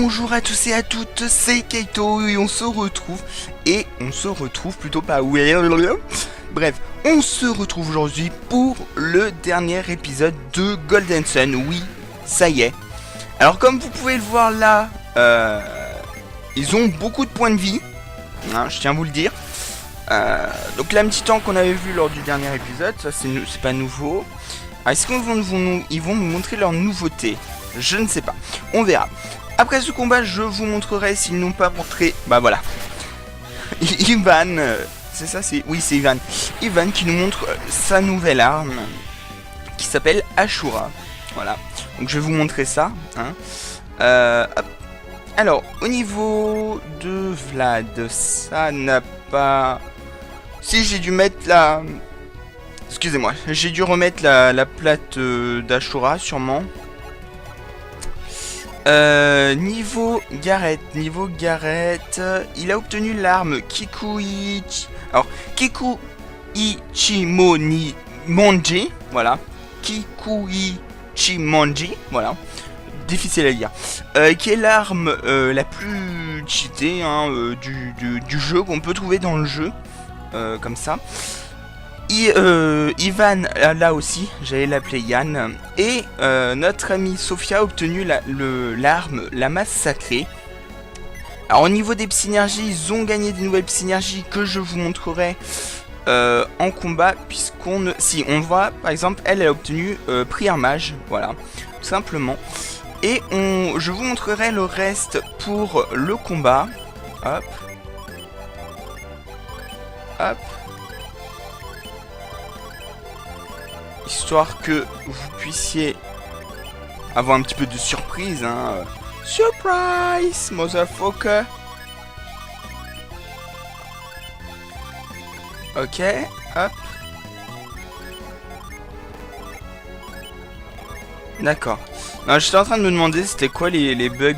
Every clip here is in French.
Bonjour à tous et à toutes, c'est Kaito et on se retrouve plutôt pas ouais. Bref, on se retrouve aujourd'hui pour le dernier épisode de Golden Sun. Oui, ça y est. Alors comme vous pouvez le voir là, ils ont beaucoup de points de vie, hein, je tiens à vous le dire. Donc la petite tank qu'on avait vu lors du dernier épisode, ça c'est pas nouveau. Alors, est-ce qu'ils vont nous montrer leur nouveauté? Je ne sais pas, on verra. Après ce combat, je vous montrerai s'ils n'ont pas montré. Bah voilà. Ivan, c'est ça, oui, c'est Ivan. Ivan qui nous montre sa nouvelle arme qui s'appelle Ashura. Voilà. Donc je vais vous montrer ça. Hein. Hop. Alors, au niveau de Vlad, ça n'a pas. Si j'ai dû mettre la. Excusez-moi, j'ai dû remettre la plate d'Ashura sûrement. Niveau Gareth, il a obtenu l'arme Kikuichimoni Monji, voilà, Kikuichimonji, voilà, difficile à dire, qui est l'arme la plus cheatée hein, du jeu, qu'on peut trouver dans le jeu, comme ça. Ivan, là aussi, j'allais l'appeler Yann. Et notre amie Sophia a obtenu l'arme, la masse sacrée. Alors au niveau des synergies, ils ont gagné des nouvelles synergies que je vous montrerai en combat. Puisqu'on... Si, on voit, par exemple, elle a obtenu prière mage. Voilà, tout simplement. Et je vous montrerai le reste pour le combat. Hop. Hop. Histoire que vous puissiez avoir un petit peu de surprise, hein. Surprise, motherfucker. Ok, hop. D'accord. J'étais en train de me demander c'était quoi les bugs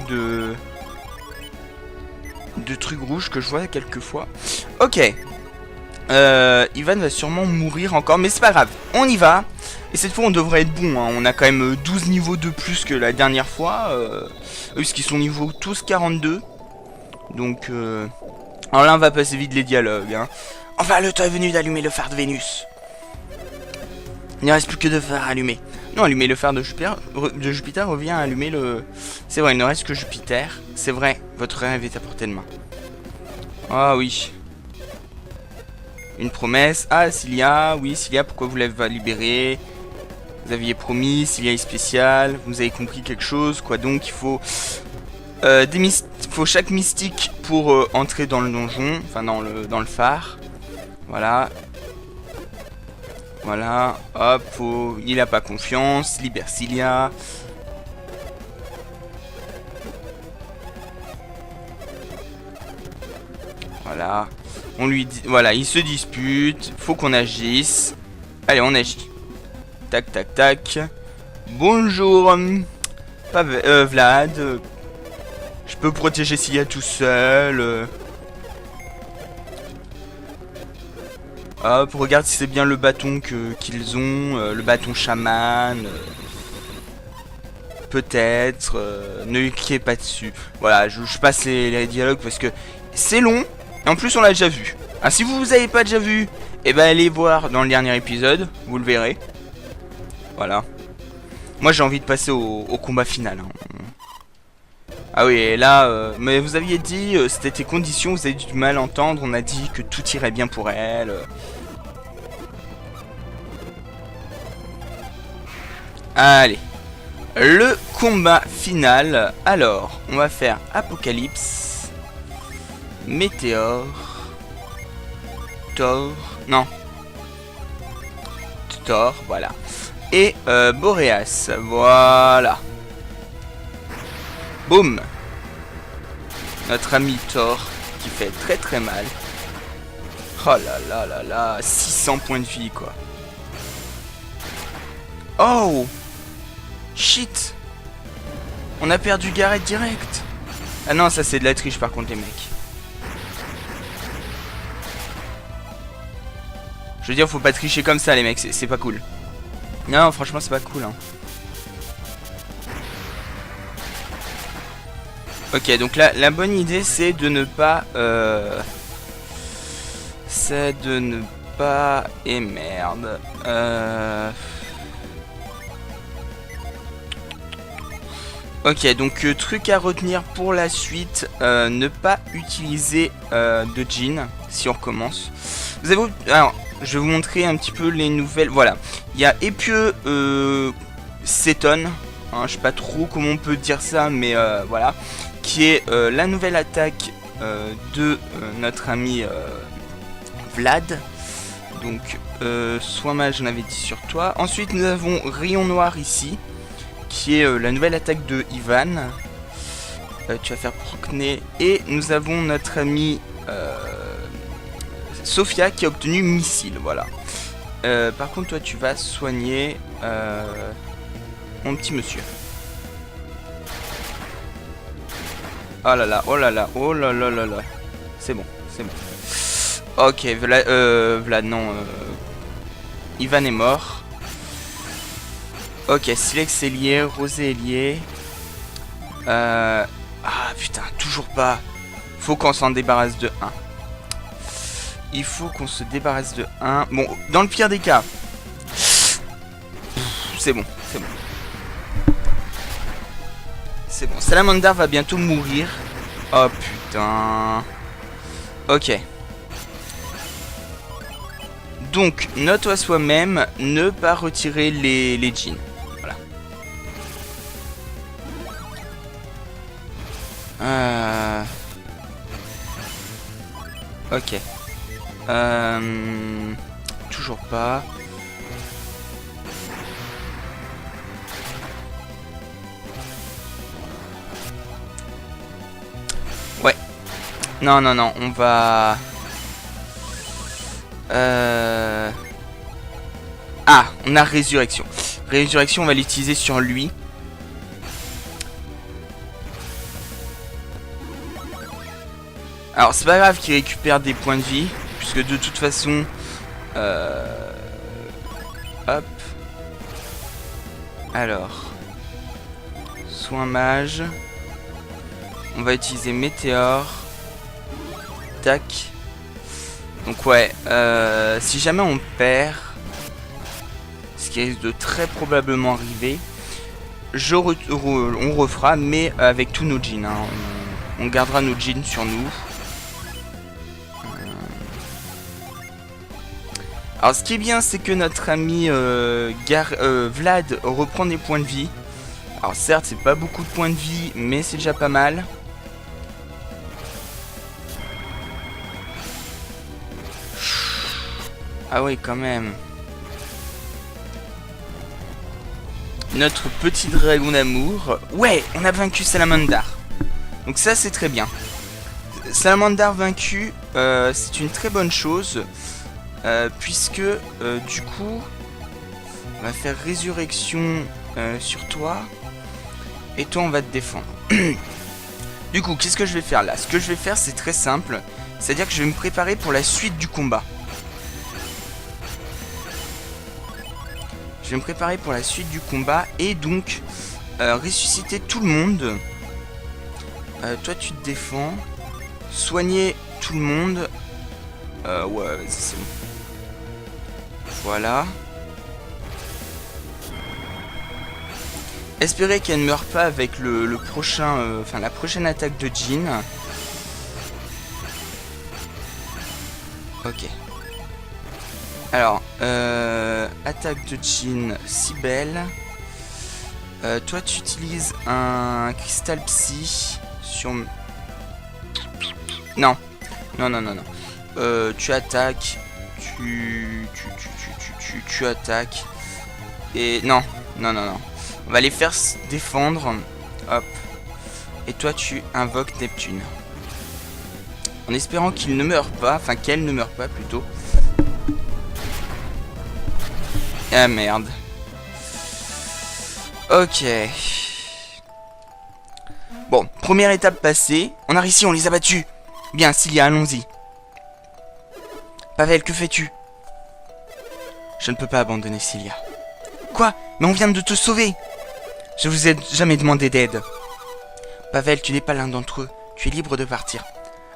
de trucs rouges que je vois quelquefois. Ok. Ivan va sûrement mourir encore, mais c'est pas grave, on y va. Et cette fois on devrait être bon, hein. On a quand même 12 niveaux de plus que la dernière fois, puisqu'ils sont niveau tous 42. Donc alors là on va passer vite les dialogues, hein. Enfin le temps est venu d'allumer le phare de Vénus. Il ne reste plus que deux phares allumés. Non, allumer le phare de Jupiter revient à allumer le... C'est vrai, il ne reste que Jupiter. C'est vrai, votre rêve est à portée de main. Ah oui. Une promesse. Ah, Cilia. Oui, Cilia, pourquoi vous l'avez libérée? Vous aviez promis. Cilia est spéciale. Vous avez compris quelque chose. Quoi donc? Il faut... faut chaque mystique pour entrer dans le donjon. Enfin, dans le phare. Voilà. Voilà. Hop. Il a pas confiance. Libère Cilia. Voilà. On lui dit, voilà, il se dispute, faut qu'on agisse. Allez, on agit. Tac, tac, tac. Bonjour, Vlad. Je peux protéger Cilia tout seul. Hop, regarde si c'est bien le bâton qu'ils ont, le bâton chaman. Peut-être. Ne cliquez pas dessus. Voilà, je passe les dialogues parce que c'est long. Et en plus on l'a déjà vu. Ah, si vous avez pas déjà vu, eh ben allez voir dans le dernier épisode, vous le verrez. Voilà. Moi j'ai envie de passer au combat final. Hein. Ah oui, et là, mais vous aviez dit, c'était tes conditions, vous avez du mal à entendre, on a dit que tout irait bien pour elle. Allez. Le combat final. Alors, on va faire Apocalypse. Météore. Thor. Non. Thor, voilà. Et Boréas. Voilà. Boum. Notre ami Thor qui fait très très mal. Oh là là là là. 600 points de vie quoi. Oh. Shit. On a perdu Gareth direct. Ah non, ça c'est de la triche par contre les mecs. Je veux dire, faut pas tricher comme ça les mecs, c'est pas cool. Non, franchement c'est pas cool hein. Ok, donc la bonne idée c'est de ne pas... c'est de ne pas... Et merde. Ok, donc truc à retenir pour la suite, ne pas utiliser de jean si on recommence. Vous avez... Alors, je vais vous montrer un petit peu les nouvelles. Voilà, il y a épieux Céton, hein, je sais pas trop comment on peut dire ça, mais voilà, qui est la nouvelle attaque de notre ami Vlad. Donc, soin mage, j'en avais dit sur toi. Ensuite, nous avons Rayon Noir ici, qui est la nouvelle attaque de Ivan. Tu vas faire Procné. Et nous avons notre ami Sophia qui a obtenu Missile. Voilà. Par contre, toi, tu vas soigner mon petit monsieur. Oh là là, oh là là, oh là là là là. C'est bon, c'est bon. Ok, Vlad, non. Ivan est mort. Ok, Silex est lié, Rosé est lié. Ah putain, toujours pas. Faut qu'on s'en débarrasse de 1. Il faut qu'on se débarrasse de 1. Bon, dans le pire des cas. C'est bon, c'est bon. C'est bon, Salamander va bientôt mourir. Oh putain. Ok. Donc, note à soi-même, ne pas retirer les jeans. Voilà. Ok. Toujours pas. Ouais. Non, non, non, on va... Ah, on a Résurrection. Résurrection, on va l'utiliser sur lui. Alors, c'est pas grave qu'il récupère des points de vie, puisque de toute façon... Hop. Alors. Soin mage. On va utiliser Météore. Tac. Donc ouais, si jamais on perd, ce qui risque de très probablement arriver, on refera, mais avec tous nos jeans. Hein. On gardera nos jeans sur nous. Alors ce qui est bien, c'est que notre ami Vlad reprend des points de vie. Alors certes, c'est pas beaucoup de points de vie, mais c'est déjà pas mal. Ah oui, quand même. Notre petit dragon d'amour. Ouais, on a vaincu Salamandar. Donc ça, c'est très bien. Salamandar vaincu, c'est une très bonne chose. Puisque, du coup, on va faire résurrection sur toi. Et toi, on va te défendre. Du coup, qu'est-ce que je vais faire là? Ce que je vais faire, c'est très simple. C'est-à-dire que je vais me préparer pour la suite du combat. Je vais me préparer pour la suite du combat et donc ressusciter tout le monde. Toi tu te défends. Soigner tout le monde. Ouais, vas-y, c'est bon. Voilà. Espérer qu'elle ne meure pas avec le prochain, enfin la prochaine attaque de Jean. Ok. Alors, attaque de Jean, si belle. Toi, tu utilises un cristal psy sur... Non. Non, non, non, non. Tu attaques. Tu attaques. Et non. Non, non, non. On va les faire se défendre. Hop. Et toi, tu invoques Neptune. En espérant qu'il ne meure pas. Enfin, qu'elle ne meure pas, plutôt. Ah merde. Ok. Bon, première étape passée. On a réussi, on les a battus. Bien, Cilia, allons-y. Pavel, que fais-tu? Je ne peux pas abandonner Cilia. Quoi? Mais on vient de te sauver. Je vous ai jamais demandé d'aide. Pavel, tu n'es pas l'un d'entre eux. Tu es libre de partir.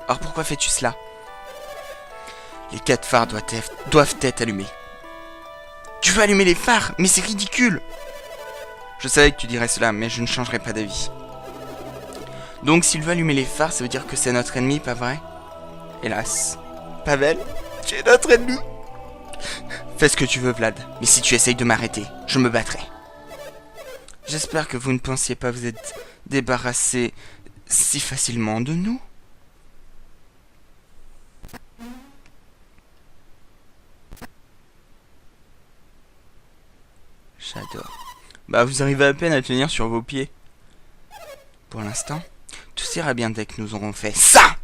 Alors pourquoi fais-tu cela? Les 4 phares doivent être allumés. Tu veux allumer les phares? Mais c'est ridicule! Je savais que tu dirais cela, mais je ne changerai pas d'avis. Donc s'il veut allumer les phares, ça veut dire que c'est notre ennemi, pas vrai? Hélas. Pavel, tu es notre ennemi. Fais ce que tu veux, Vlad. Mais si tu essayes de m'arrêter, je me battrai. J'espère que vous ne pensiez pas vous être débarrassé si facilement de nous. J'adore. Bah, vous arrivez à peine à tenir sur vos pieds. Pour l'instant, tout ira bien dès que nous aurons fait ça.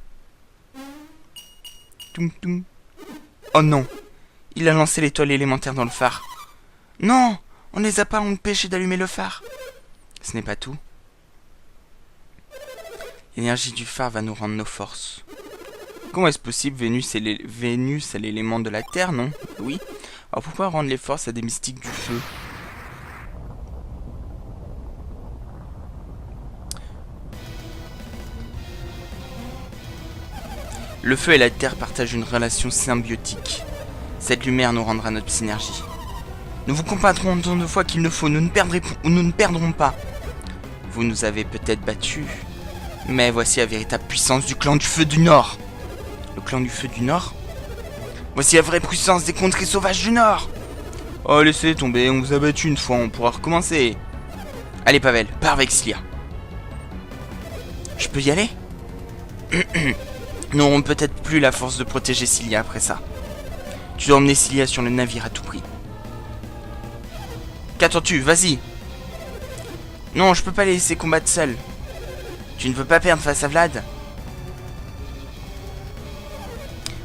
Toum toum. Oh non, il a lancé l'étoile élémentaire dans le phare. Non, on ne les a pas empêchés d'allumer le phare. Ce n'est pas tout. L'énergie du phare va nous rendre nos forces. Comment est-ce possible? Vénus est l'élément de la Terre, non? Oui. Alors pourquoi rendre les forces à des mystiques du feu? Le feu et la terre partagent une relation symbiotique. Cette lumière nous rendra notre synergie. Nous vous combattrons autant de fois qu'il ne faut, nous ne perdrons pas. Vous nous avez peut-être battus, mais voici la véritable puissance du clan du feu du Nord. Le clan du feu du Nord? Voici la vraie puissance des contrées sauvages du Nord. Oh, laissez tomber, on vous a battu une fois, on pourra recommencer. Allez, Pavel, pars avec Cilia. Je peux y aller? Nous n'aurons peut-être plus la force de protéger Cilia après ça. Tu dois emmener Cilia sur le navire à tout prix. Qu'attends-tu? Vas-y. Non, je peux pas les laisser combattre seuls. Tu ne veux pas perdre face à Vlad?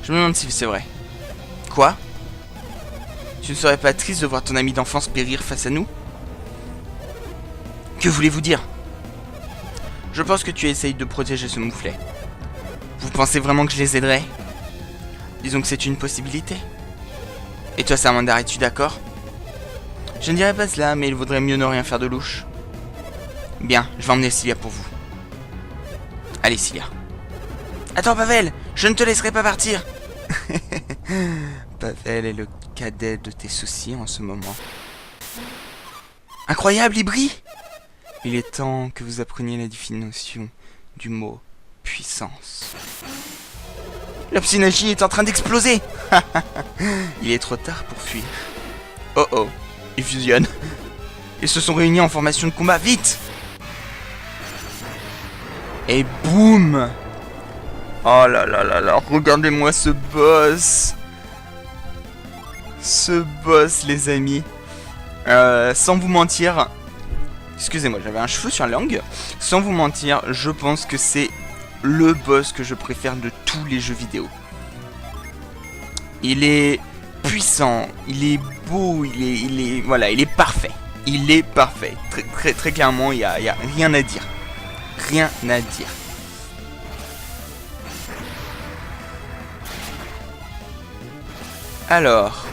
Je me demande si c'est vrai. Quoi? Tu ne serais pas triste de voir ton ami d'enfance périr face à nous? Que voulez-vous dire? Je pense que tu essayes de protéger ce mouflet. Vous pensez vraiment que je les aiderai? Disons que c'est une possibilité. Et toi, Samandar, es-tu d'accord? Je ne dirais pas cela, mais il vaudrait mieux ne rien faire de louche. Bien, je vais emmener Cilia pour vous. Allez, Cilia. Attends, Pavel, je ne te laisserai pas partir. Pavel est le cadet de tes soucis en ce moment. Incroyable, il brille! Il est temps que vous appreniez la définition du mot puissance. La synergie est en train d'exploser. Il est trop tard pour fuir. Oh oh, ils fusionnent. Ils se sont réunis en formation de combat, vite! Et boum! Oh là là là là, regardez-moi ce boss! Ce boss, les amis. Sans vous mentir... Excusez-moi, j'avais un cheveu sur la langue. Sans vous mentir, je pense que c'est le boss que je préfère de tous les jeux vidéo. Il est puissant, il est beau, voilà, il est parfait. Il est parfait. Très clairement, il y a rien à dire. Rien à dire. Alors...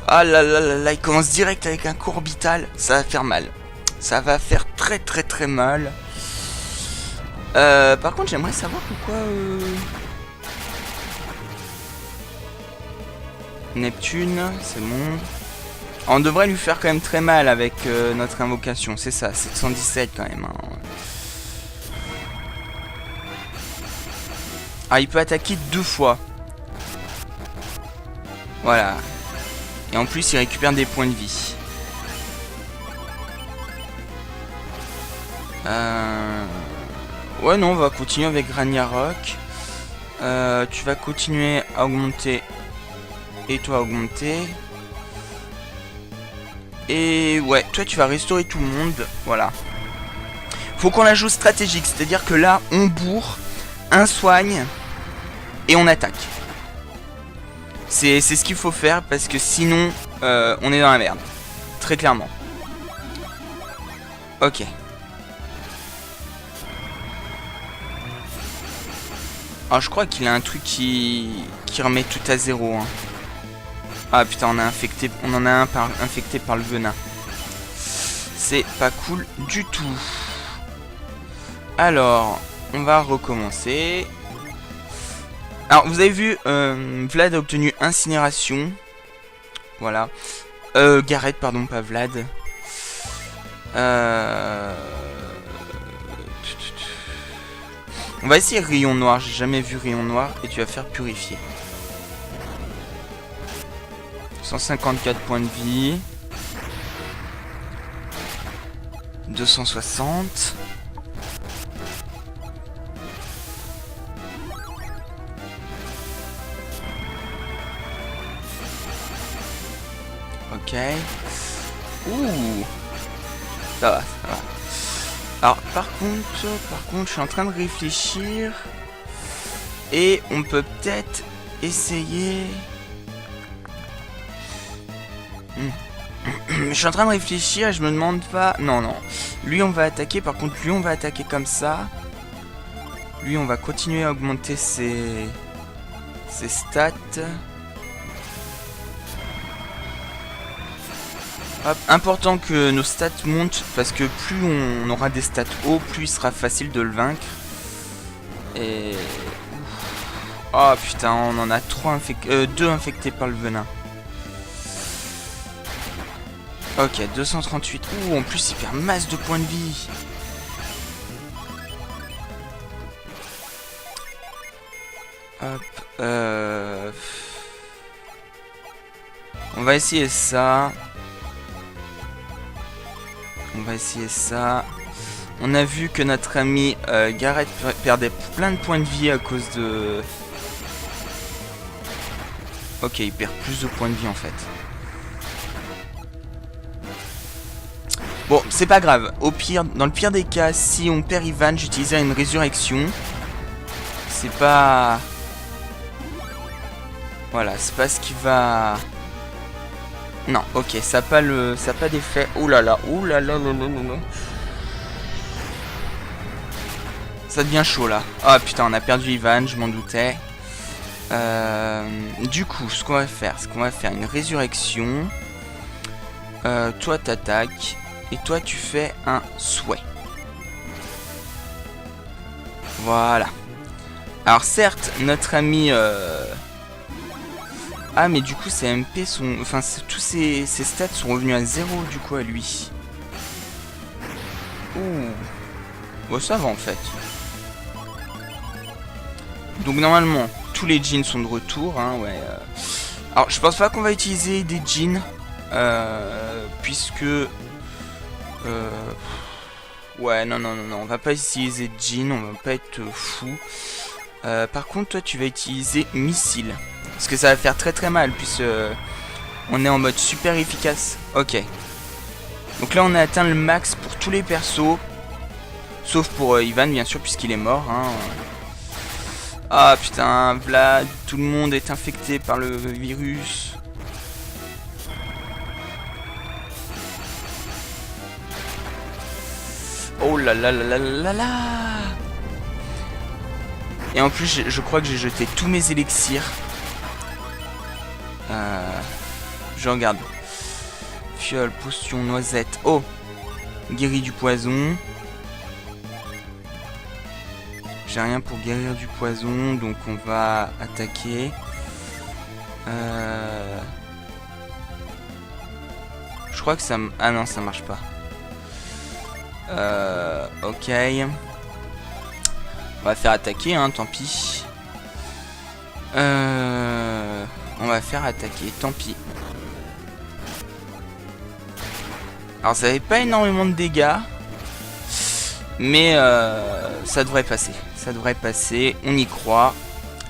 Ah là là là là, il commence direct avec un coup orbital. Ça va faire mal. Ça va faire très mal. Par contre, j'aimerais savoir pourquoi... Neptune, c'est bon. On devrait lui faire quand même très mal avec notre invocation. C'est ça, 717 quand même. Hein. Ah, il peut attaquer 2 fois. Voilà. Et en plus, il récupère des points de vie. Ouais, non, on va continuer avec Ragnarok. Tu vas continuer à augmenter. Et toi, augmenter. Et ouais, toi, tu vas restaurer tout le monde. Voilà. Faut qu'on la joue stratégique. C'est-à-dire que là, on bourre, un soigne, et on attaque. C'est ce qu'il faut faire parce que sinon, on est dans la merde. Très clairement. Ok. Alors je crois qu'il a un truc qui remet tout à zéro. Hein. Ah putain, on en a un infecté par le venin. C'est pas cool du tout. Alors, on va recommencer. Alors, vous avez vu, Vlad a obtenu Incinération. Voilà. Gareth, pardon, pas Vlad. On va essayer Rayon Noir. J'ai jamais vu Rayon Noir. Et tu vas faire Purifier. 154 points de vie. 260. Ok. Ouh. Ça va, ça va. Alors, par contre, je suis en train de réfléchir. Et on peut peut-être essayer... Je suis en train de réfléchir et je me demande pas... Non, non. Lui, on va attaquer. Par contre, lui, on va attaquer comme ça. Lui, on va continuer à augmenter ses stats. Hop. Important que nos stats montent. Parce que plus on aura des stats hauts, plus il sera facile de le vaincre. Et... Oh putain, on en a 2 infectés par le venin. Ok, 238. Ouh, en plus, il perd masse de points de vie. Hop. On va essayer ça. On va essayer ça. On a vu que notre ami Gareth perdait plein de points de vie à cause de... Ok, il perd plus de points de vie en fait. Bon, c'est pas grave. Au pire, dans le pire des cas, si on perd Ivan, j'utiliserai une résurrection. C'est pas... Voilà, c'est pas ce qui va... Non, ok, ça n'a pas d'effet. Ouh là là, ouh là là là là là. Ça devient chaud là. Oh putain, on a perdu Ivan, je m'en doutais. Du coup, ce qu'on va faire, c'est qu'on va faire une résurrection. Toi, t'attaques. Et toi, tu fais un souhait. Voilà. Alors certes, notre ami... Ah, mais du coup, ses MP sont... Enfin, tous ses stats sont revenus à 0, du coup, à lui. Ouh. Bon, ça va, en fait. Donc, normalement, tous les jeans sont de retour, hein, ouais. Alors, je pense pas qu'on va utiliser des jeans. Puisque... Ouais, non, non, non, non, on va pas utiliser de jean, on va pas être fou. Par contre, toi, tu vas utiliser missile. Parce que ça va faire très très mal, puisque on est en mode super efficace. Ok. Donc là, on a atteint le max pour tous les persos. Sauf pour Ivan, bien sûr, puisqu'il est mort. Hein. Ah putain, Vlad, tout le monde est infecté par le virus. Oh là là là là là là. Et en plus, je crois que j'ai jeté tous mes élixirs. Je regarde. Fiole, potion, noisette. Oh, guéri du poison. J'ai rien pour guérir du poison, donc on va attaquer. Je crois que ça... Ah non, ça marche pas. Ok. On va faire attaquer, hein, tant pis. On va faire attaquer, tant pis. Alors ça n'avait pas énormément de dégâts. Mais ça devrait passer. Ça devrait passer, on y croit.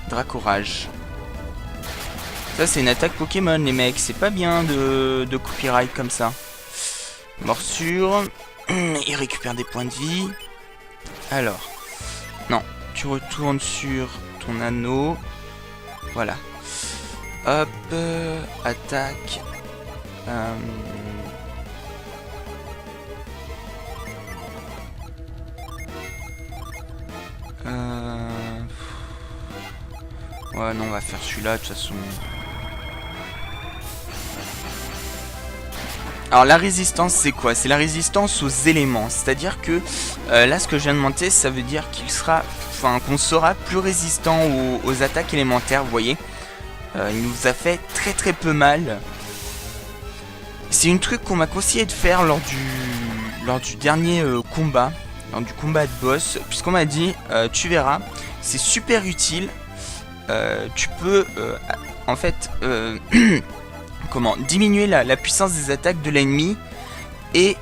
Dracorage. Ça c'est une attaque Pokémon les mecs. C'est pas bien de copyright comme ça. Morsure. Il récupère des points de vie. Alors. Non. Tu retournes sur ton anneau. Voilà. Hop. Attaque. Ouais, non, on va faire celui-là, de toute façon. Alors la résistance c'est quoi? C'est la résistance aux éléments. C'est-à-dire que là ce que je viens de monter, ça veut dire qu'il sera, enfin qu'on sera plus résistant aux attaques élémentaires, vous voyez. Il nous a fait très peu mal. C'est une truc qu'on m'a conseillé de faire lors du dernier combat, lors du combat de boss, puisqu'on m'a dit, tu verras, c'est super utile. Tu peux en fait comment diminuer la puissance des attaques de l'ennemi et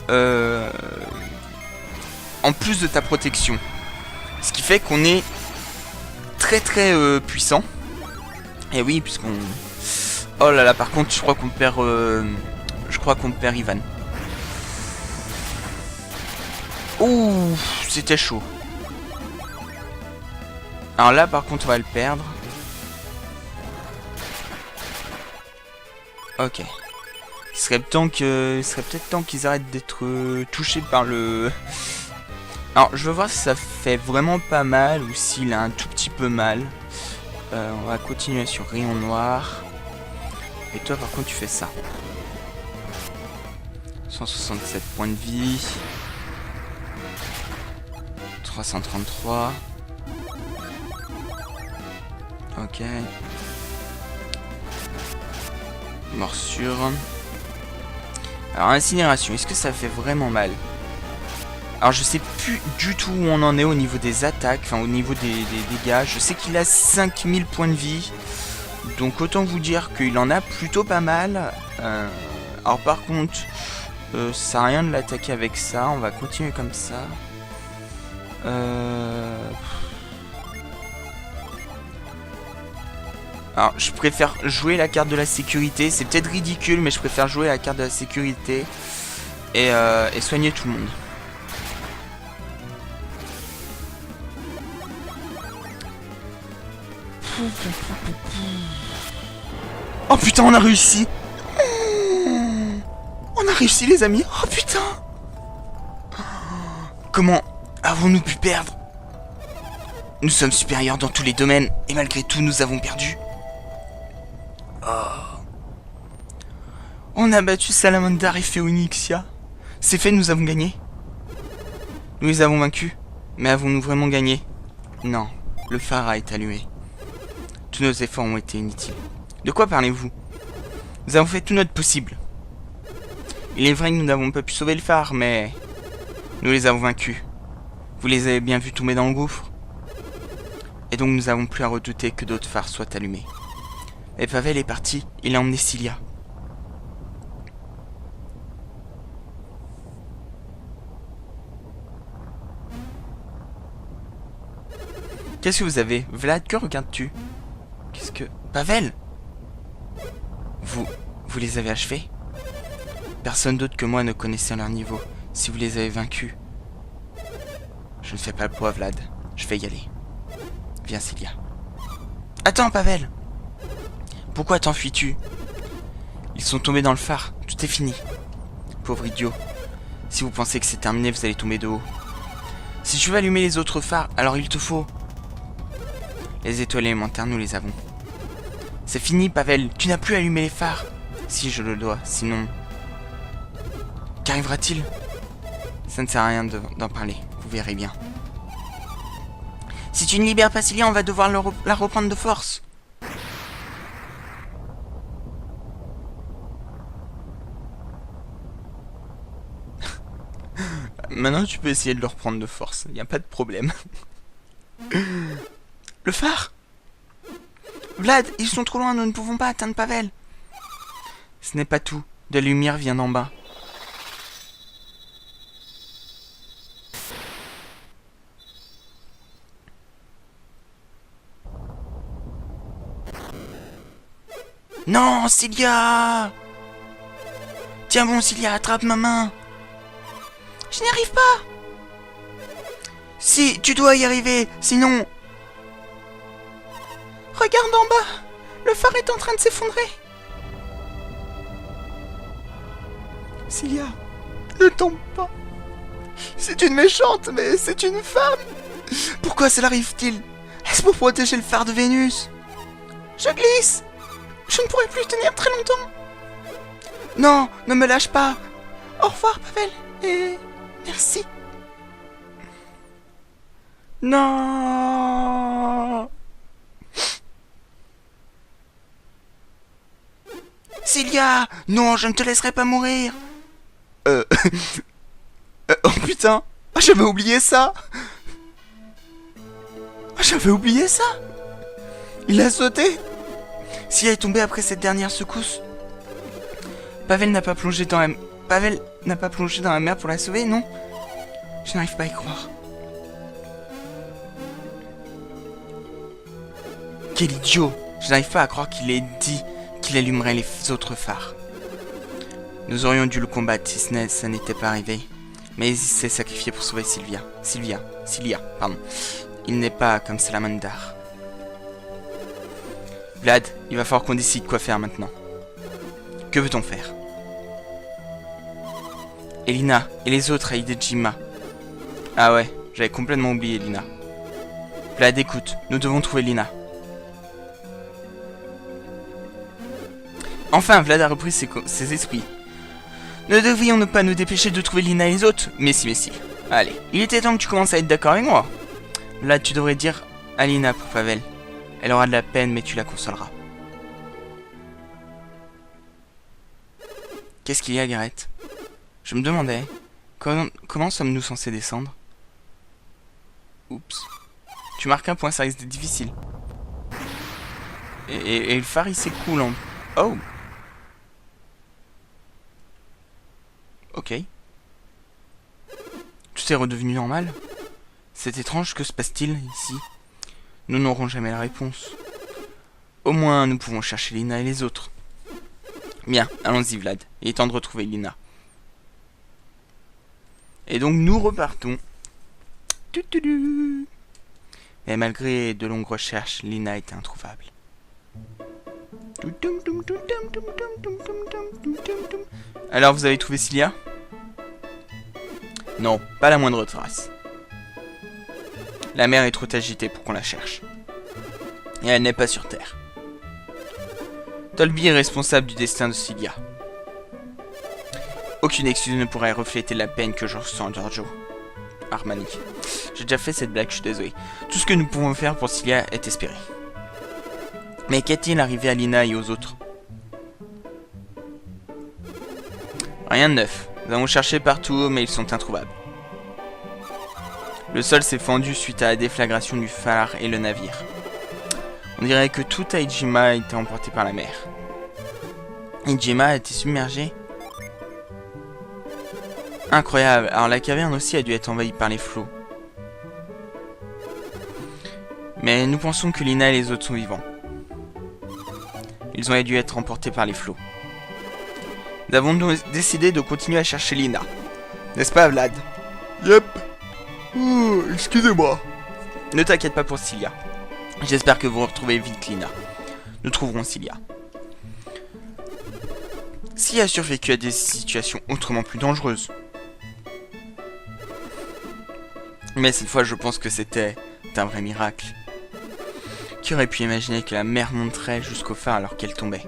en plus de ta protection, ce qui fait qu'on est très puissant. Et oui, puisqu'on, oh là là, par contre je crois qu'on perd Ivan. Ouh, c'était chaud. Alors là par contre on va le perdre. Ok. Il serait peut-être temps qu'ils arrêtent d'être touchés par le... Alors je veux voir si ça fait vraiment pas mal ou s'il a un tout petit peu mal. On va continuer sur rayon noir. Et toi par contre tu fais ça. 167 points de vie. 333. Ok. Morsure. Alors incinération, est-ce que ça fait vraiment mal? Alors je sais plus du tout où on en est au niveau des attaques, enfin au niveau des dégâts. Je sais qu'il a 5000 points de vie. Donc autant vous dire qu'il en a plutôt pas mal. Alors par contre, ça sert à rien de l'attaquer avec ça. On va continuer comme ça. Alors je préfère jouer la carte de la sécurité. C'est peut-être ridicule, mais je préfère jouer la carte de la sécurité. Et soigner tout le monde. Oh putain, on a réussi. On a réussi les amis. Oh putain. Comment avons-nous pu perdre? Nous sommes supérieurs dans tous les domaines et malgré tout nous avons perdu. Oh. On a battu Salamandar et Phéonixia. C'est fait, nous avons gagné. Nous les avons vaincus. Mais avons-nous vraiment gagné? Non, le phare a été allumé. Tous nos efforts ont été inutiles. De quoi parlez-vous? Nous avons fait tout notre possible. Il est vrai que nous n'avons pas pu sauver le phare, mais... nous les avons vaincus. Vous les avez bien vus tomber dans le gouffre. Et donc nous n'avons plus à redouter que d'autres phares soient allumés. Et Pavel est parti, il a emmené Cilia. Qu'est-ce que vous avez? Vlad, que regardes-tu? Qu'est-ce que... Pavel? Vous les avez achevés? Personne d'autre que moi ne connaissait leur niveau. Si vous les avez vaincus... Je ne fais pas le poids, Vlad. Je vais y aller. Viens, Cilia. Attends, Pavel! Pourquoi t'enfuis-tu? Ils sont tombés dans le phare. Tout est fini. Pauvre idiot. Si vous pensez que c'est terminé, vous allez tomber de haut. Si tu veux allumer les autres phares, alors il te faut... Les étoiles élémentaires, nous les avons. C'est fini, Pavel. Tu n'as plus allumé les phares. Si, je le dois. Sinon... Qu'arrivera-t-il? Ça ne sert à rien d'en parler. Vous verrez bien. Si tu ne libères pas Cilia, on va devoir la reprendre de force. Maintenant, tu peux essayer de le reprendre de force. Il n'y a pas de problème. Le phare? Vlad, ils sont trop loin, nous ne pouvons pas atteindre Pavel. Ce n'est pas tout. De la lumière vient d'en bas. Non, Cilia! Tiens bon, Cilia, attrape ma main. Je n'y arrive pas. Si, tu dois y arriver, sinon... Regarde en bas. Le phare est en train de s'effondrer. Cilia, ne tombe pas. C'est une méchante, mais c'est une femme. Pourquoi cela arrive-t-il? Est-ce pour protéger le phare de Vénus? Je glisse. Je ne pourrai plus tenir très longtemps. Non, ne me lâche pas. Au revoir, Pavel. Et merci. Non. Cilia! Non, je ne te laisserai pas mourir. Oh putain. Ah, j'avais oublié ça. Ah, j'avais oublié ça. Il a sauté. Cilia est tombée après cette dernière secousse. Pavel n'a pas plongé dans la mer pour la sauver, non? Je n'arrive pas à y croire. Quel idiot! Je n'arrive pas à croire qu'il ait dit qu'il allumerait les autres phares. Nous aurions dû le combattre si ça n'était pas arrivé. Mais il s'est sacrifié pour sauver Cilia, pardon. Il n'est pas comme Salamandar. Vlad, il va falloir qu'on décide quoi faire maintenant. Que veut-on faire? Elina et les autres à Hidejima. Ah ouais, j'avais complètement oublié Lina. Vlad, écoute, nous devons trouver Lina. Enfin, Vlad a repris ses esprits. Ne devrions-nous pas nous dépêcher de trouver Lina et les autres? Mais si. Allez, il était temps que tu commences à être d'accord avec moi. Vlad, tu devrais dire à Lina pour Pavel. Elle aura de la peine, mais tu la consoleras. Qu'est-ce qu'il y a, Gareth? Je me demandais, comment sommes-nous censés descendre? Oups. Tu marques un point, ça risque d'être difficile. Et le phare, il s'écoule en... Oh! Ok. Tout est redevenu normal. C'est étrange, que se passe-t-il ici? Nous n'aurons jamais la réponse. Au moins, nous pouvons chercher Lina et les autres. Bien, allons-y Vlad. Il est temps de retrouver Lina. Et donc nous repartons. Mais malgré de longues recherches, Lina était introuvable. Alors, vous avez trouvé Cilia? Non, pas la moindre trace. La mer est trop agitée pour qu'on la cherche. Et elle n'est pas sur Terre. Tolby est responsable du destin de Cilia. Aucune excuse ne pourrait refléter la peine que je ressens, Giorgio. Armani. J'ai déjà fait cette blague, je suis désolé. Tout ce que nous pouvons faire pour Cilia est espérer. Mais qu'est-il arrivé à Lina et aux autres? Rien de neuf. Nous avons cherché partout, mais ils sont introuvables. Le sol s'est fendu suite à la déflagration du phare et le navire. On dirait que tout à Hidejima a été emporté par la mer. Hidejima a été submergé. Incroyable. Alors la caverne aussi a dû être envahie par les flots. Mais nous pensons que Lina et les autres sont vivants. Ils ont dû être emportés par les flots. Nous avons décidé de continuer à chercher Lina. N'est-ce pas, Vlad? Yep. Oh, excusez-moi. Ne t'inquiète pas pour Cilia. J'espère que vous retrouvez vite Lina. Nous trouverons Cilia. Cilia a survécu à des situations autrement plus dangereuses. Mais cette fois, je pense que c'était un vrai miracle. Qui aurait pu imaginer que la mer monterait jusqu'au phare alors qu'elle tombait?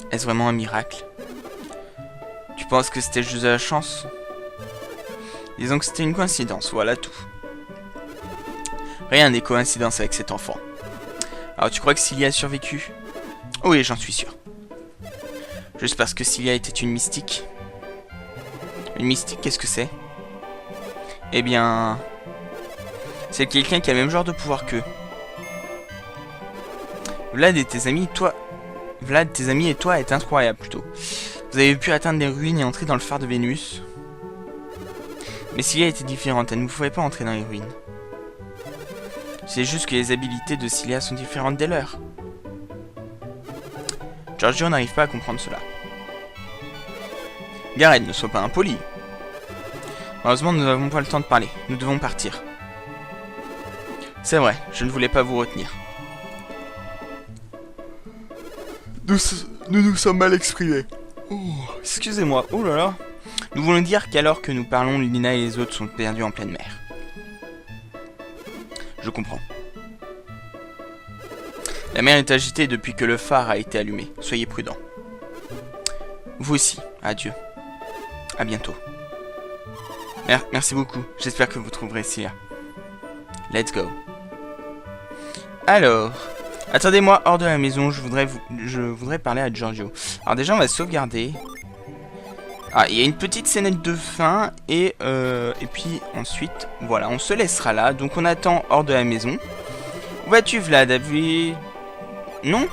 Est-ce vraiment un miracle? Tu penses que c'était juste de la chance? Disons que c'était une coïncidence, voilà tout. Rien n'est coïncidence avec cet enfant. Alors tu crois que Cilia a survécu? Oui, j'en suis sûr. Juste parce que Cilia était une mystique? Une mystique, qu'est-ce que c'est? Eh bien... c'est quelqu'un qui a le même genre de pouvoir qu'eux. Vlad, tes amis et toi êtes incroyables plutôt. Vous avez pu atteindre les ruines et entrer dans le phare de Vénus. Mais Cilia était différente, elle ne pouvait pas entrer dans les ruines. C'est juste que les habilités de Cilia sont différentes des leurs. Giorgio n'arrive pas à comprendre cela. Gareth, ne sois pas impoli. Malheureusement, nous n'avons pas le temps de parler. Nous devons partir. C'est vrai, je ne voulais pas vous retenir. Nous nous sommes mal exprimés. Oh, excusez-moi, oh là là. Nous voulons dire qu'alors que nous parlons, Lina et les autres sont perdus en pleine mer. Je comprends. La mer est agitée depuis que le phare a été allumé. Soyez prudents. Vous aussi, adieu. À bientôt. Merci beaucoup. J'espère que vous trouverez Cilia. Let's go. Alors, attendez-moi hors de la maison. Je voudrais parler à Giorgio. Alors déjà, on va sauvegarder. Ah, il y a une petite scénette de fin et puis ensuite, voilà, on se laissera là. Donc on attend hors de la maison. Où vas-tu, Vlad? Non?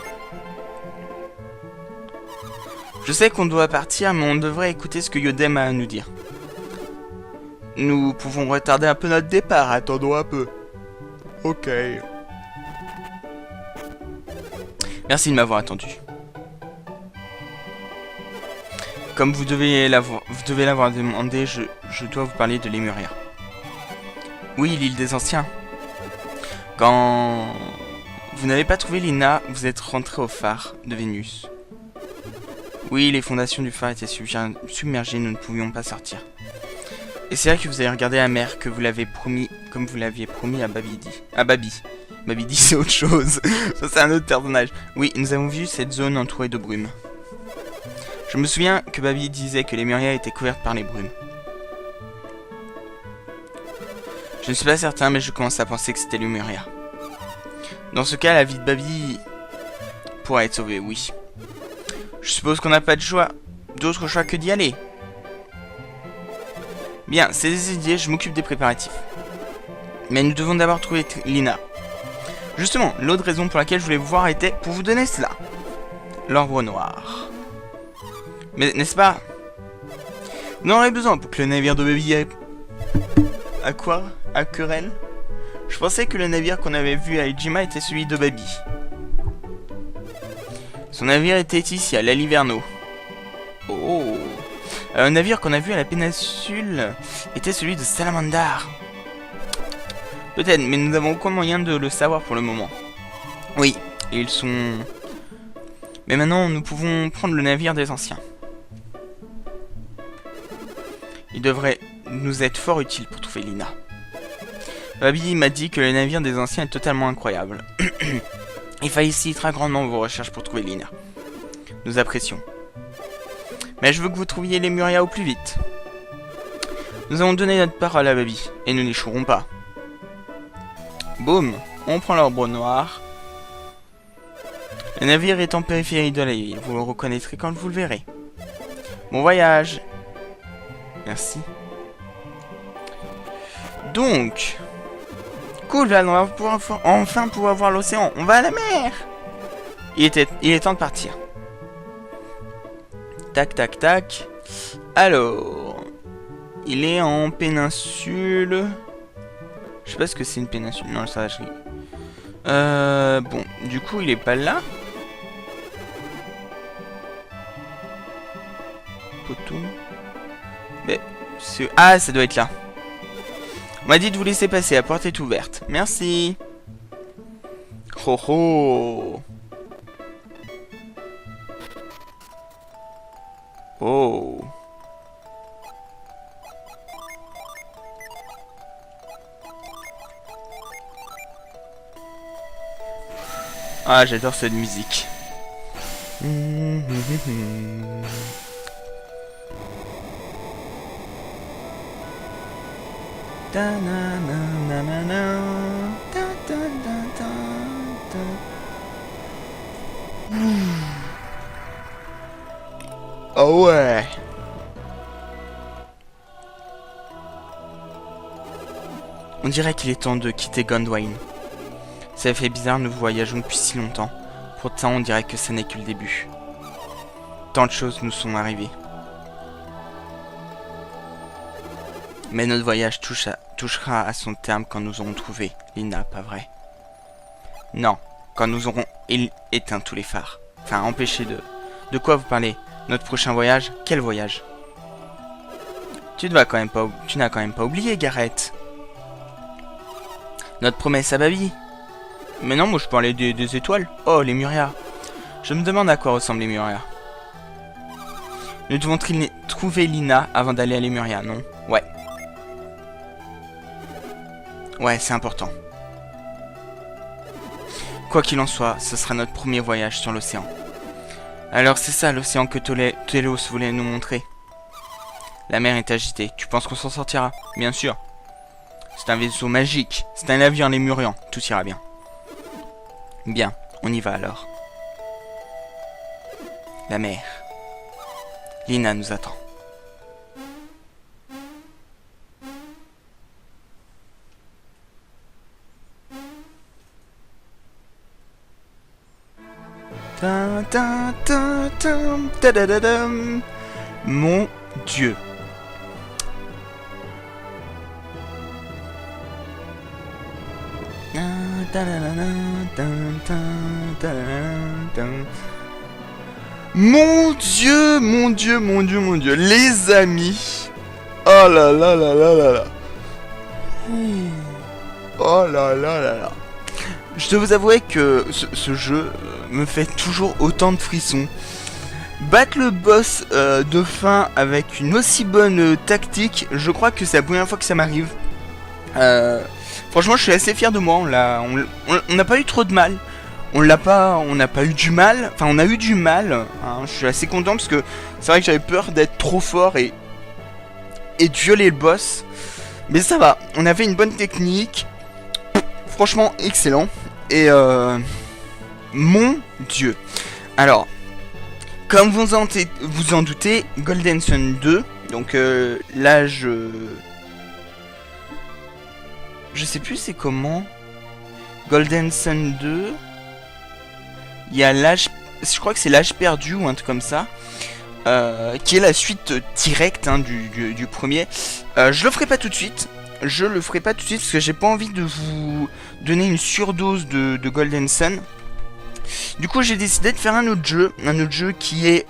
Je sais qu'on doit partir, mais on devrait écouter ce que Yodem a à nous dire. Nous pouvons retarder un peu notre départ, attendons un peu. Ok. Merci de m'avoir attendu. Comme vous devez l'avoir demandé, je dois vous parler de Lemuria. Oui, l'île des anciens. Quand vous n'avez pas trouvé Lina, vous êtes rentré au phare de Vénus. Oui, les fondations du phare étaient submergées, nous ne pouvions pas sortir. Et c'est là que vous avez regardé la mer, que vous l'avez promis, comme vous l'aviez promis à Babidi. À Babi. Babidi, c'est autre chose. Ça, c'est un autre personnage. Oui, nous avons vu cette zone entourée de brume. Je me souviens que Babi disait que Lemuria était couverte par les brumes. Je ne suis pas certain, mais je commence à penser que c'était Lemuria. Dans ce cas, la vie de Babi pourra être sauvée, oui. Je suppose qu'on n'a pas d'autre choix que d'y aller. Bien, c'est décidé, je m'occupe des préparatifs. Mais nous devons d'abord trouver Lina. Justement, l'autre raison pour laquelle je voulais vous voir était pour vous donner cela. L'orbre noir. Mais n'est-ce pas? Vous en aurez besoin pour que le navire de Baby ait... À quoi? À querelle? Je pensais que le navire qu'on avait vu à Ejima était celui de Baby. Son navire était ici, à l'Aliverno. Oh. Un navire qu'on a vu à la péninsule était celui de Salamandar. Peut-être, mais nous n'avons aucun moyen de le savoir pour le moment. Oui, ils sont... Mais maintenant, nous pouvons prendre le navire des anciens. Il devrait nous être fort utile pour trouver Lina. Babi m'a dit que le navire des anciens est totalement incroyable. Il facilitera grandement vos recherches pour trouver Lina. Nous apprécions. Mais je veux que vous trouviez Lemuria au plus vite. Nous avons donné notre parole à Babi, et nous n'échouerons pas. Boum, on prend l'arbre noir. Le navire est en périphérie de la ville, vous le reconnaîtrez quand vous le verrez. Bon voyage. Merci. Donc... Cool, Val, on va enfin pouvoir voir l'océan. On va à la mer. Il est temps de partir. Tac, tac, tac. Alors... Il est en péninsule... Je sais pas ce que c'est une péninsule. Non, ça va, bon, du coup, il est pas là. Potou. Mais... Ah, ça doit être là. On m'a dit de vous laisser passer, la porte est ouverte. Merci. Ho ho. Oh. Ah, j'adore cette musique. Ah ouais. On dirait qu'il est temps de quitter Gondwain. Ça fait bizarre, nous voyageons depuis si longtemps. Pourtant, on dirait que ça n'est que le début. Tant de choses nous sont arrivées. Mais notre voyage touchera à son terme quand nous aurons trouvé Lina, pas vrai? Non, quand nous aurons éteint tous les phares. Enfin, empêché de... De quoi vous parlez? Notre prochain voyage? Quel voyage? Tu n'as quand même pas oublié, Gareth. Notre promesse à Babi. Mais non, moi je parlais des étoiles. Oh, Lemuria. Je me demande à quoi ressemble Lemuria. Nous devons trouver Lina avant d'aller à Lemuria, non? Ouais. Ouais, c'est important. Quoi qu'il en soit, ce sera notre premier voyage sur l'océan. Alors c'est ça l'océan que Telos voulait nous montrer. La mer est agitée. Tu penses qu'on s'en sortira? Bien sûr. C'est un vaisseau magique. C'est un navire lémurien. Tout ira bien. Bien, on y va alors. La mer. Lina nous attend. Ta ta ta ta ta da da dam. Mon Dieu. Mon Dieu, mon Dieu, mon Dieu, mon Dieu. Les amis. Oh là là là là là là. Oh là là là là. Je dois vous avouer que ce jeu me fait toujours autant de frissons. Battre le boss de fin avec une aussi bonne tactique, je crois que c'est la première fois que ça m'arrive. Franchement, je suis assez fier de moi. On n'a pas eu trop de mal. On n'a pas eu du mal. Enfin, on a eu du mal. Hein. Je suis assez content parce que c'est vrai que j'avais peur d'être trop fort et de violer le boss. Mais ça va. On avait une bonne technique. Franchement, excellent. Et mon Dieu. Alors, comme vous en doutez, Golden Sun 2. Donc là, je sais plus c'est comment. Golden Sun 2. Il y a l'âge... Je crois que c'est l'âge perdu ou un truc comme ça. Qui est la suite directe hein, du premier. Je le ferai pas tout de suite. Parce que j'ai pas envie de vous donner une surdose de Golden Sun. Du coup j'ai décidé de faire un autre jeu. Un autre jeu qui est...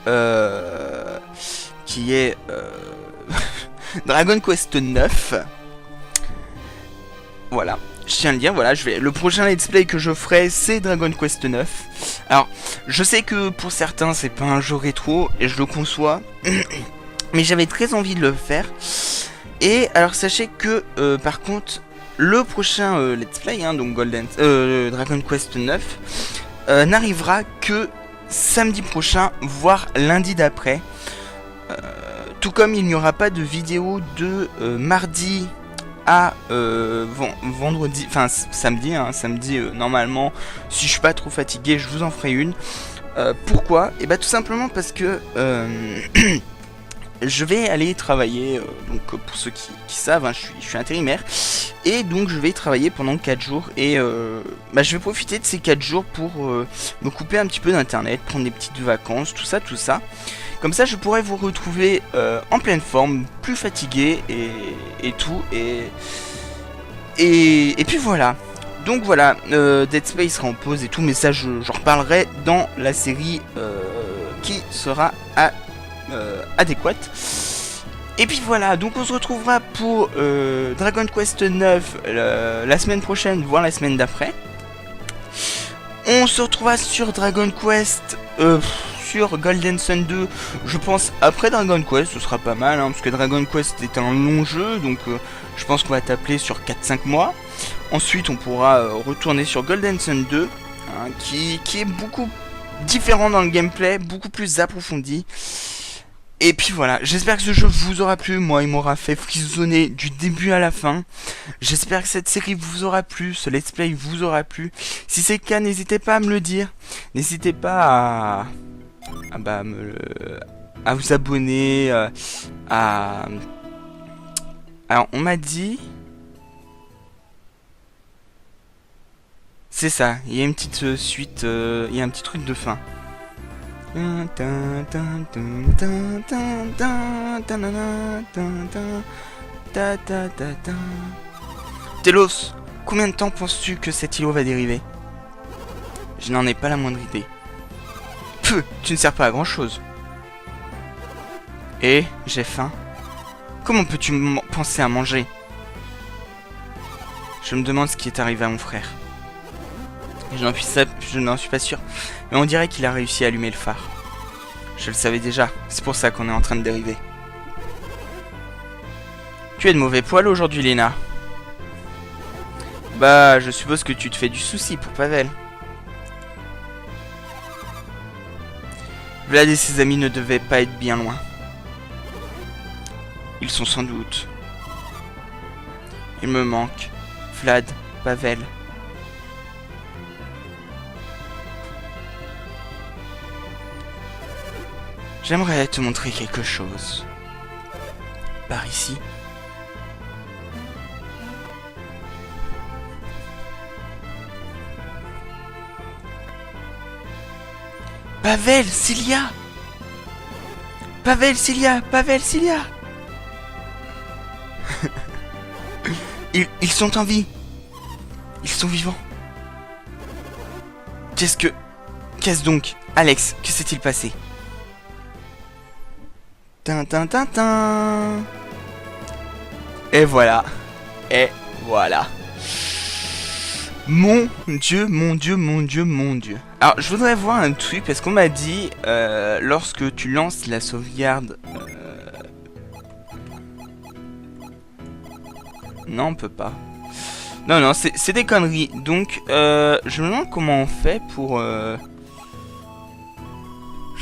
Dragon Quest 9. Voilà. Je tiens à le dire, voilà, le prochain let's play que je ferai, c'est Dragon Quest 9. Alors, je sais que pour certains, c'est pas un jeu rétro, et je le conçois, mais j'avais très envie de le faire. Et alors, sachez que, par contre, le prochain let's play, hein, donc Dragon Quest 9, n'arrivera que samedi prochain, voire lundi d'après. Tout comme il n'y aura pas de vidéo de mardi à vendredi, enfin samedi, hein, normalement, si je suis pas trop fatigué, je vous en ferai une. Pourquoi? Et bah tout simplement parce que je vais aller travailler, donc pour ceux qui savent, hein, je suis intérimaire, et donc je vais travailler pendant 4 jours, et bah, je vais profiter de ces 4 jours pour me couper un petit peu d'internet, prendre des petites vacances, tout ça. Comme ça, je pourrais vous retrouver en pleine forme, plus fatigué et tout. Et puis voilà. Donc voilà, Dead Space sera en pause et tout, mais ça, j'en reparlerai dans la série qui sera adéquate. Et puis voilà, donc on se retrouvera pour Dragon Quest 9 la semaine prochaine, voire la semaine d'après. On se retrouvera sur Dragon Quest... sur Golden Sun 2, je pense après Dragon Quest, ce sera pas mal, hein, parce que Dragon Quest est un long jeu, donc je pense qu'on va t'appeler sur 4-5 mois. Ensuite, on pourra retourner sur Golden Sun 2, hein, qui est beaucoup différent dans le gameplay, beaucoup plus approfondi. Et puis voilà, j'espère que ce jeu vous aura plu, moi il m'aura fait frissonner du début à la fin. J'espère que cette série vous aura plu, ce let's play vous aura plu. Si c'est le cas, n'hésitez pas à me le dire, n'hésitez pas à vous abonner, alors on m'a dit, c'est ça, il y a une petite suite, il y a un petit truc de fin. Telos, combien de temps penses-tu que cet îlot va dériver? Je n'en ai pas la moindre idée. Peu, tu ne sers pas à grand chose. Et j'ai faim. Comment peux-tu penser à manger? Je me demande ce qui est arrivé à mon frère. Je n'en suis pas sûr. Mais on dirait qu'il a réussi à allumer le phare. Je le savais déjà. C'est pour ça qu'on est en train de dériver. Tu es de mauvais poil aujourd'hui, Lina. Bah, je suppose que tu te fais du souci pour Pavel. Vlad et ses amis ne devaient pas être bien loin. Ils sont sans doute. Il me manque. Vlad, Pavel. J'aimerais te montrer quelque chose. Par ici. Pavel, Cilia! Pavel, Cilia! Pavel, Cilia! Ils sont en vie. Ils sont vivants. Qu'est-ce donc? Alex, que s'est-il passé? Tin. Et voilà. Et voilà. Mon Dieu. Alors, je voudrais voir un truc, parce qu'on m'a dit, lorsque tu lances la sauvegarde... Non, on peut pas. Non, c'est des conneries. Donc, je me demande comment on fait pour... Je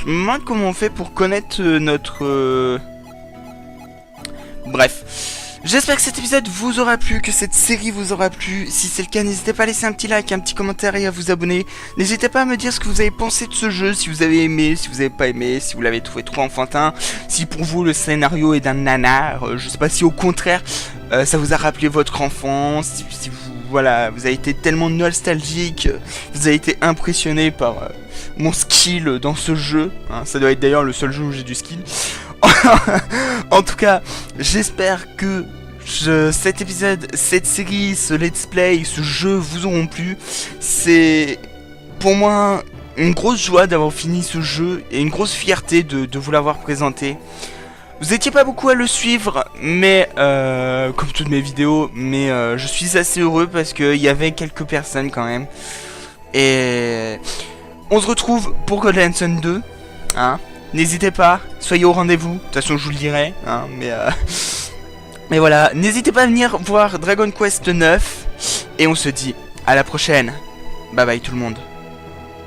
me demande comment on fait pour connaître notre... Bref. J'espère que cet épisode vous aura plu, que cette série vous aura plu. Si c'est le cas, n'hésitez pas à laisser un petit like, un petit commentaire et à vous abonner. N'hésitez pas à me dire ce que vous avez pensé de ce jeu, si vous avez aimé, si vous n'avez pas aimé, si vous l'avez trouvé trop enfantin, si pour vous le scénario est d'un nanar, je sais pas si au contraire ça vous a rappelé votre enfance, si vous, voilà, vous avez été tellement nostalgique, vous avez été impressionné par mon skill dans ce jeu, hein, ça doit être d'ailleurs le seul jeu où j'ai du skill. En tout cas, j'espère que cet épisode, cette série, ce let's play, ce jeu vous auront plu. C'est pour moi une grosse joie d'avoir fini ce jeu et une grosse fierté de vous l'avoir présenté. Vous étiez pas beaucoup à le suivre, mais comme toutes mes vidéos, mais je suis assez heureux parce qu'il y avait quelques personnes quand même. Et on se retrouve pour Golden Sun 2, hein. N'hésitez pas, soyez au rendez-vous. De toute façon, je vous le dirai, hein, mais voilà, n'hésitez pas à venir voir Dragon Quest 9 et on se dit à la prochaine. Bye bye tout le monde.